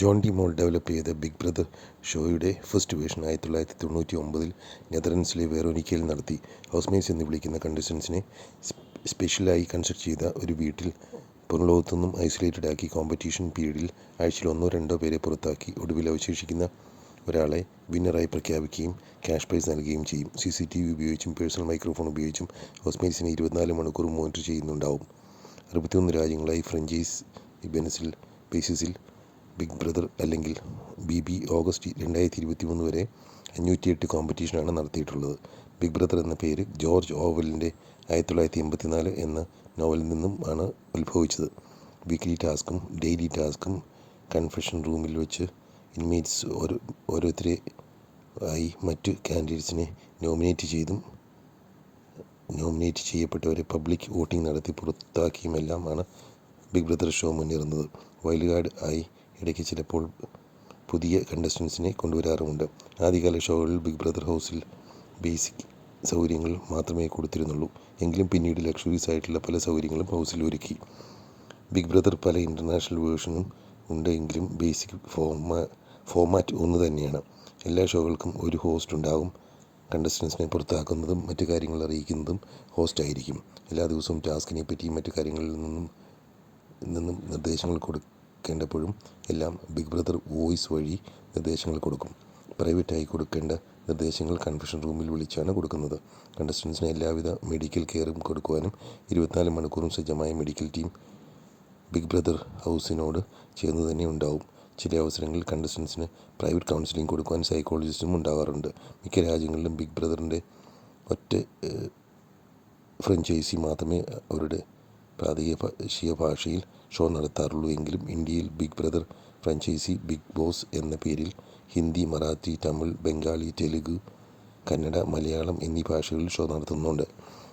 John D മോൾ develop ചെയ്ത big brother ഷോയുടെ first version 1999 നെതർലൻഡ്സിലെ വെറോനിക്കയിൽ നടത്തി. ഹൗസ്മേറ്റ്സ് എന്ന് വിളിക്കുന്ന കണ്ടസ്റ്റൻസിനെ സ്പെഷ്യലായി കൺസ്ട്രക്ട് ചെയ്ത ഒരു വീട്ടിൽ പുറംലോകത്തുനിന്നും ഐസൊലേറ്റഡ് ആക്കി കോമ്പറ്റീഷൻ പീരീഡിൽ ആഴ്ചയിൽ 1-2 പേരെ പുറത്താക്കി ഒടുവിൽ അവശേഷിക്കുന്ന ഒരാളെ വിന്നറായി പ്രഖ്യാപിക്കുകയും ക്യാഷ് പ്രൈസ് നൽകുകയും ചെയ്യും. CCTV ഉപയോഗിച്ചും പേഴ്സണൽ മൈക്രോഫോൺ ഉപയോഗിച്ചും ഹൗസ്മേറ്റ്സിനെ 24 മണിക്കൂർ മോണിറ്റർ ചെയ്യുന്നുണ്ടാവും. 61 രാജ്യങ്ങളായി ഫ്രാഞ്ചൈസ് ബേസിസിൽ ബിഗ് ബ്രദർ അല്ലെങ്കിൽ BB ഓഗസ്റ്റ് 2023 വരെ 508 കോമ്പറ്റീഷനാണ് നടത്തിയിട്ടുള്ളത്. ബിഗ് ബ്രദർ എന്ന പേര് ജോർജ് ഓർവെലിൻ്റെ 1984 എന്ന നോവലിൽ നിന്നും ആണ് ഉത്ഭവിച്ചത്. വീക്ക്ലി ടാസ്കും ഡെയിലി ടാസ്കും കൺഫെഷൻ റൂമിൽ വെച്ച് ഇൻമേറ്റ്സ് ഓരോരുത്തരെ ആയി മറ്റ് കാൻഡിഡേറ്റ്സിനെ നോമിനേറ്റ് ചെയ്യപ്പെട്ടവരെ പബ്ലിക് വോട്ടിംഗ് നടത്തി പുറത്താക്കിയുമെല്ലാമാണ് ബിഗ് ബ്രദർ ഷോ മുന്നേറുന്നത്. വൈൽഡ് കാർഡ് ആയി ഇടയ്ക്ക് ചിലപ്പോൾ പുതിയ കണ്ടസ്റ്റൻസിനെ കൊണ്ടുവരാറുമുണ്ട്. ആദ്യകാല ഷോകളിൽ ബിഗ് ബ്രദർ ഹൗസിൽ ബേസിക് സൗകര്യങ്ങൾ മാത്രമേ കൊടുത്തിരുന്നുള്ളൂ. എങ്കിലും പിന്നീട് ലക്ഷറീസ് ആയിട്ടുള്ള പല സൗകര്യങ്ങളും ഹൗസിൽ ഒരുക്കി. ബിഗ് ബ്രദർ പല ഇൻ്റർനാഷണൽ വേർഷനും ഉണ്ട് എങ്കിലും ബേസിക് ഫോമാറ്റ് ഒന്ന് തന്നെയാണ്. എല്ലാ ഷോകൾക്കും ഒരു ഹോസ്റ്റ് ഉണ്ടാകും. കണ്ടസ്റ്റൻസിനെ പുറത്താക്കുന്നതും മറ്റു കാര്യങ്ങൾ അറിയിക്കുന്നതും ഹോസ്റ്റ് ആയിരിക്കും. എല്ലാ ദിവസവും ടാസ്കിനെ പറ്റിയും മറ്റു കാര്യങ്ങളിൽ നിന്നും നിർദ്ദേശങ്ങൾ കൊടുക്കേണ്ടപ്പോഴും എല്ലാം ബിഗ് ബ്രദർ വോയിസ് വഴി നിർദ്ദേശങ്ങൾ കൊടുക്കും. പ്രൈവറ്റായി കൊടുക്കേണ്ട നിർദ്ദേശങ്ങൾ കൺഫെഷൻ റൂമിൽ വിളിച്ചാണ് കൊടുക്കുന്നത്. കണ്ടസ്റ്റൻസിന് എല്ലാവിധ മെഡിക്കൽ കെയറും കൊടുക്കുവാനും 24 മണിക്കൂറും സജ്ജമായ മെഡിക്കൽ ടീം ബിഗ് ബ്രദർ ഹൗസിനോട് ചേർന്ന് തന്നെ ഉണ്ടാവും. ചില അവസരങ്ങളിൽ കണ്ടസ്റ്റൻസിന് പ്രൈവറ്റ് കൗൺസിലിംഗ് കൊടുക്കുവാൻ സൈക്കോളജിസ്റ്റും ഉണ്ടാകാറുണ്ട്. മിക്ക രാജ്യങ്ങളിലും ബിഗ് ബ്രദറിൻ്റെ ഒറ്റ ഫ്രാഞ്ചൈസി മാത്രമേ അവരുടെ പ്രാദേശിക ഭാഷയിൽ ഷോ നടത്താറുള്ളൂ. എങ്കിലും ഇന്ത്യയിൽ Big Brother franchise Bigg Boss എന്ന പേരിൽ ഹിന്ദി, മറാത്തി, തമിഴ്, ബംഗാളി, തെലുങ്ക്, കന്നഡ, മലയാളം എന്നീ ഭാഷകളിൽ ഷോ നടത്തുന്നുണ്ട്.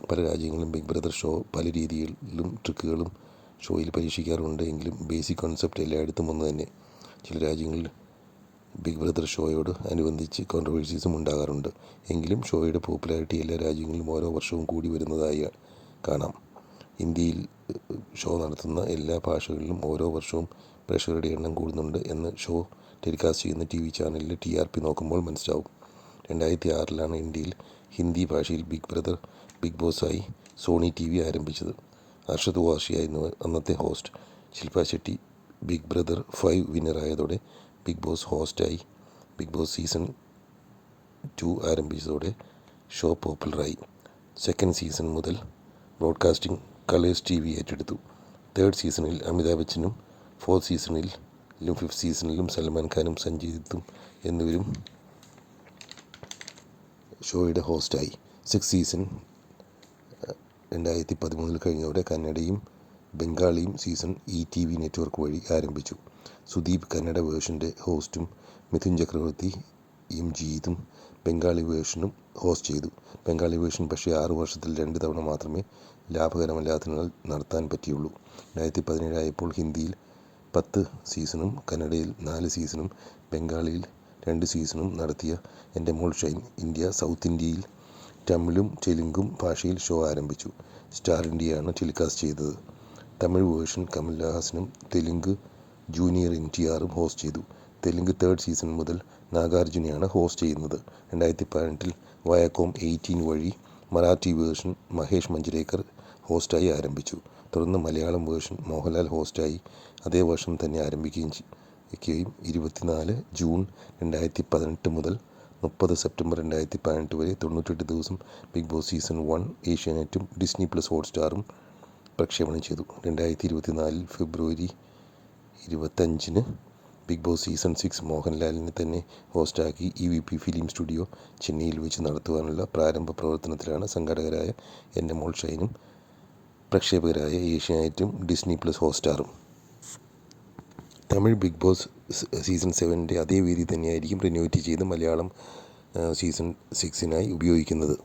പല രാജ്യങ്ങളിലും ബിഗ് ബ്രദർ ഷോ പല രീതികളിലും ട്രിക്കുകളും ഷോയിൽ പരീക്ഷിക്കാറുണ്ട്. എങ്കിലും ബേസിക് കോൺസെപ്റ്റ് എല്ലായിടത്തും ഒന്ന് തന്നെ. ചില രാജ്യങ്ങളിൽ ബിഗ് ബ്രദർ ഷോയോട് അനുബന്ധിച്ച് കോൺട്രവേഴ്സീസും ഉണ്ടാകാറുണ്ട്. എങ്കിലും ഷോയുടെ പോപ്പുലാരിറ്റി എല്ലാ രാജ്യങ്ങളിലും ഓരോ വർഷവും കൂടി വരുന്നതായി കാണാം. ഇന്ത്യയിൽ ഷോ നടത്തുന്ന എല്ലാ ഭാഷകളിലും ഓരോ വർഷവും പ്രേക്ഷകരുടെ എണ്ണം കൂടുന്നുണ്ട് എന്ന് ഷോ ടെലികാസ്റ്റ് ചെയ്യുന്ന TV ചാനലിലെ TRP നോക്കുമ്പോൾ മനസ്സിലാവും. 2006 ഇന്ത്യയിൽ ഹിന്ദി ഭാഷയിൽ ബിഗ് ബോസായി സോണി TV ആരംഭിച്ചത്. അർഷദ് വാർഷിയായിരുന്നു അന്നത്തെ host. Shilpa Shetty Big Brother 5 വിന്നറായതോടെ ബിഗ് ബോസ് ഹോസ്റ്റായി. ബിഗ് ബോസ് സീസൺ 2 ആരംഭിച്ചതോടെ ഷോ പോപ്പുലറായി. സെക്കൻഡ് സീസൺ മുതൽ ബ്രോഡ്കാസ്റ്റിംഗ് കളേഴ്സ് TV ഏറ്റെടുത്തു. തേർഡ് സീസണിൽ അമിതാഭ് ബച്ചനും ഫോർത്ത് സീസണിലും ഫിഫ്ത്ത് സീസണിലും സൽമാൻ ഖാനും സഞ്ജയ് ദത്തും എന്നിവരും ഷോയുടെ ഹോസ്റ്റായി. സിക്സ് സീസൺ 2013 കഴിഞ്ഞതോടെ കന്നഡയും ബംഗാളിയും സീസൺ ETV നെറ്റ്വർക്ക് വഴി ആരംഭിച്ചു. സുദീപ് കന്നഡ വേർഷൻ്റെ ഹോസ്റ്റും മിഥുൻ ചക്രവർത്തി MGതും ബംഗാളി വേർഷനും ഹോസ്റ്റ് ചെയ്തു. ബംഗാളി വേർഷൻ പക്ഷേ 6 വർഷത്തിൽ 2 തവണ മാത്രമേ ലാഭകരമല്ലാത്തതിനാൽ നടത്താൻ പറ്റിയുള്ളൂ. 2017 ആയപ്പോൾ ഹിന്ദിയിൽ 10 സീസണും കന്നഡയിൽ 4 സീസണും ബംഗാളിയിൽ 2 സീസണും നടത്തിയ എൻ്റെ മോൾ ഷൈൻ ഇന്ത്യ സൗത്ത് ഇന്ത്യയിൽ തമിഴും തെലുങ്കും ഭാഷയിൽ ഷോ ആരംഭിച്ചു. സ്റ്റാർ ഇന്ത്യയാണ് ടെലികാസ്റ്റ് ചെയ്തത്. തമിഴ് വേർഷൻ കമൽഹാസനും തെലുങ്ക് ജൂനിയർ NTRും ഹോസ്റ്റ് ചെയ്തു. തെലുങ്ക് തേർഡ് സീസൺ മുതൽ നാഗാർജുനയാണ് ഹോസ്റ്റ് ചെയ്യുന്നത്. 2018 വയാകോം 18 വഴി മറാഠി വേർഷൻ മഹേഷ് മഞ്ജരേക്കർ ഹോസ്റ്റായി ആരംഭിച്ചു. തുടർന്ന് മലയാളം വേർഷൻ മോഹൻലാൽ ഹോസ്റ്റായി അതേ വർഷം തന്നെ ആരംഭിക്കുകയും 24 ജൂൺ 2018 മുതൽ 30 സെപ്റ്റംബർ 2018 വരെ 98 ദിവസം ബിഗ് ബോസ് സീസൺ 1 ഏഷ്യാനെറ്റും ഡിസ്നി പ്ലസ് ഹോട്ട്സ്റ്റാറും പ്രക്ഷേപണം ചെയ്തു. 2024 ഫെബ്രുവരി 25 ബിഗ് ബോസ് സീസൺ 6 മോഹൻലാലിനെ തന്നെ ഹോസ്റ്റാക്കി EVP ഫിലിം സ്റ്റുഡിയോ ചെന്നൈയിൽ വെച്ച് നടത്തുവാനുള്ള പ്രാരംഭ പ്രവർത്തനത്തിലാണ് സംഘാടകരായ എൻ്റെ മോൾ ഷൈനും പ്രക്ഷേപകരായ ഏഷ്യാനെറ്റും ഡിസ്നി പ്ലസ് ഹോട്ട്സ്റ്റാറും. തമിഴ് ബിഗ് ബോസ് സീസൺ 7ൻ്റെ അതേ വേദി തന്നെയായിരിക്കും റിനോവേറ്റ് ചെയ്ത് മലയാളം സീസൺ 6നായി ഉപയോഗിക്കുന്നത്.